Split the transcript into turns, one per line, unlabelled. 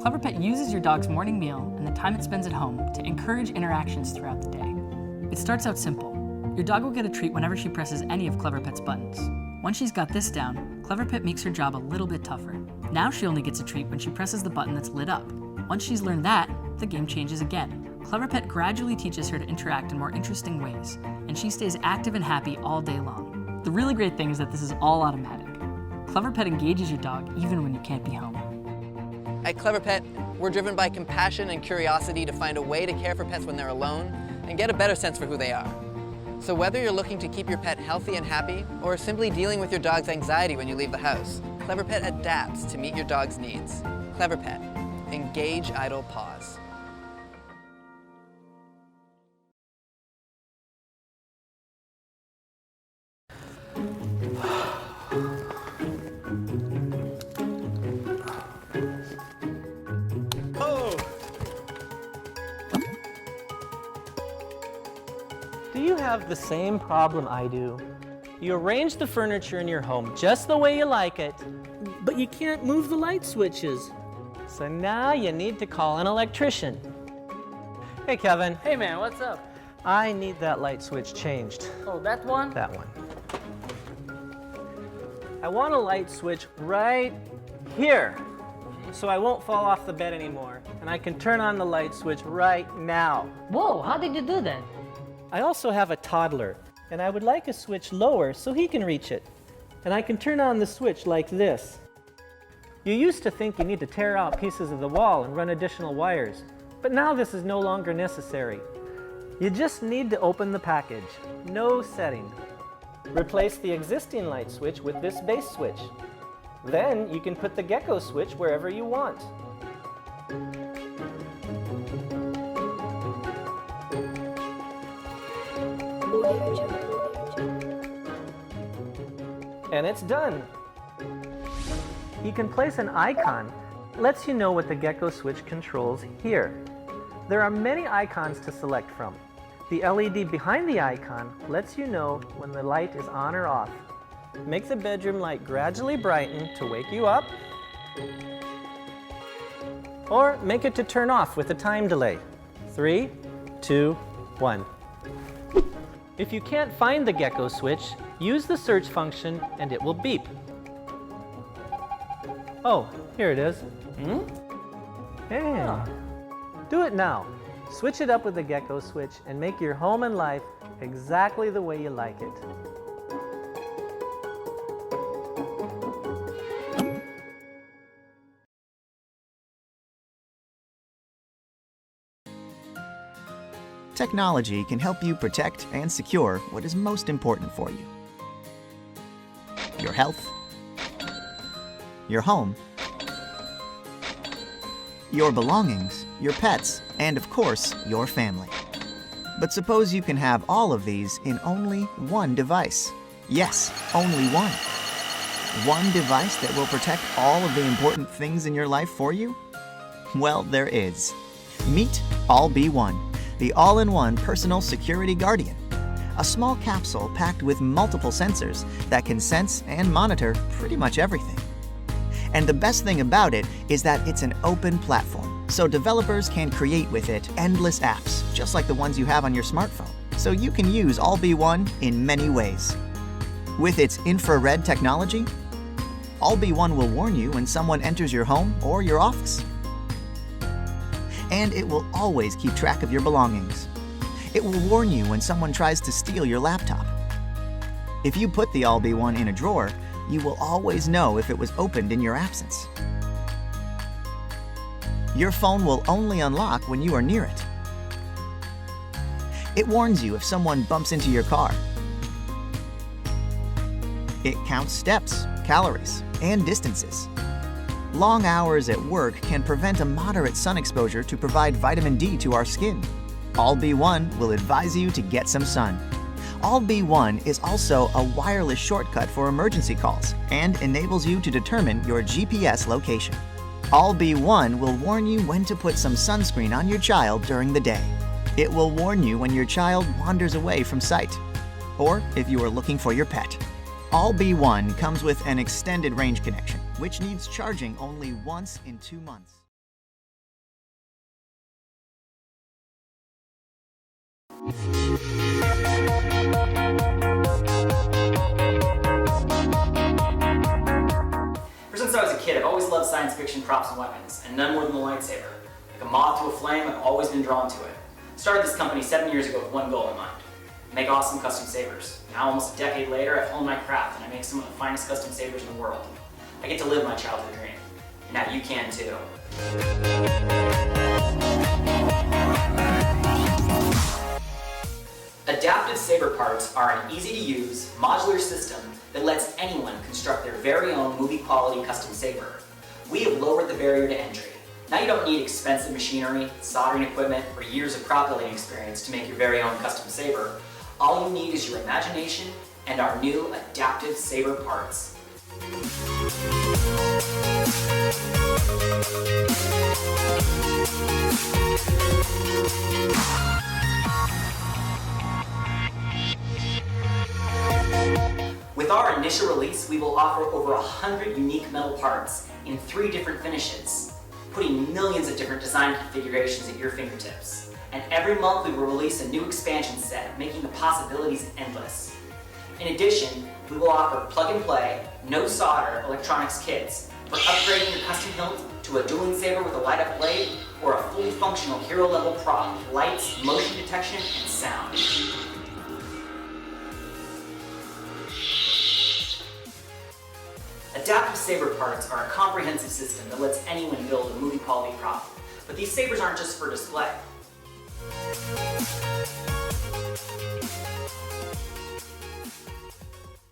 Clever Pet uses your dog's morning meal and the time it spends at home to encourage interactions throughout the day. It starts out simple. Your dog will get a treat whenever she presses any of Clever Pet's buttons. Once she's got this down, Clever Pet makes her job a little bit tougher. Now she only gets a treat when she presses the button that's lit up. Once she's learned that, the game changes again. Clever Pet gradually teaches her to interact in more interesting ways, and she stays active and happy all day long. The really great thing is that this is all automatic. Clever Pet engages your dog even when you can't be home.
At Clever Pet, we're driven by compassion and curiosity to find a way to care for pets when they're alone and get a better sense for who they are. So whether you're looking to keep your pet healthy and happy, or simply dealing with your dog's anxiety when you leave the house, Clever Pet adapts to meet your dog's needs. Clever Pet. Engage, idle, pause.
Do you have the same problem I do? You arrange the furniture in your home just the way you like it, but you can't move the light switches. So now you need to call an electrician. Hey, Kevin.
Hey man, what's up?
I need that light switch changed.
Oh, that one?
That one. I want a light switch right here, so I won't fall off the bed anymore, and I can turn on the light switch right now.
Whoa, how did you do that?
I also have a toddler, and I would like a switch lower so he can reach it. And I can turn on the switch like this. You used to think you need to tear out pieces of the wall and run additional wires, but now this is no longer necessary. You just need to open the package. No setting. Replace the existing light switch with this base switch. Then you can put the Gecko switch wherever you want. And it's done. You can place an icon, lets you know what the Gecko switch controls here. There are many icons to select from. The LED behind the icon lets you know when the light is on or off. Make the bedroom light gradually brighten to wake you up, or make it to turn off with a time delay. 3, 2, 1. If you can't find the Gecko switch, use the search function and it will beep. Oh, here it is. Hey. Do it now. Switch it up with the Gecko switch and make your home and life exactly the way you like it.
Technology can help you protect and secure what is most important for you. Your health, your home, your belongings, your pets, and of course, your family. But suppose you can have all of these in only one device. Yes, only one. One device that will protect all of the important things in your life for you? Well, there is. Meet All-B-One, the all-in-one personal security guardian. A small capsule packed with multiple sensors that can sense and monitor pretty much everything. And the best thing about it is that it's an open platform, so developers can create with it endless apps, just like the ones you have on your smartphone. So you can use All-B-One in many ways. With its infrared technology, All-B-One will warn you when someone enters your home or your office. And it will always keep track of your belongings. It will warn you when someone tries to steal your laptop. If you put the All-B-One in a drawer, you will always know if it was opened in your absence. Your phone will only unlock when you are near it. It warns you if someone bumps into your car. It counts steps, calories, and distances. Long hours at work can prevent a moderate sun exposure to provide vitamin D to our skin. All-B-One will advise you to get some sun. All-B-One is also a wireless shortcut for emergency calls and enables you to determine your GPS location. All-B-One will warn you when to put some sunscreen on your child during the day. It will warn you when your child wanders away from sight, or if you are looking for your pet. All-B-One comes with an extended range connection, which needs charging only once in 2 months.
Ever since I was a kid, I've always loved science fiction props and weapons, and none more than the lightsaber. Like a moth to a flame, I've always been drawn to it. I started this company 7 years ago with one goal in mind: make awesome custom sabers. Now, almost a decade later, I've honed my craft and I make some of the finest custom sabers in the world. I get to live my childhood dream. And now you can too. Adaptive saber parts are an easy-to-use, modular system that lets anyone construct their very own movie-quality custom saber. We have lowered the barrier to entry. Now you don't need expensive machinery, soldering equipment, or years of prop building experience to make your very own custom saber. All you need is your imagination and our new adaptive saber parts. With our initial release, we will offer over 100 unique metal parts in 3 different finishes, putting millions of different design configurations at your fingertips. And every month we will release a new expansion set, making the possibilities endless. In addition, we will offer plug-and-play, no-solder electronics kits for upgrading your custom hilt to a dueling saber with a light-up blade, or a fully functional hero-level prop with lights, motion detection, and sound. Adaptive saber parts are a comprehensive system that lets anyone build a movie-quality prop. But these sabers aren't just for display.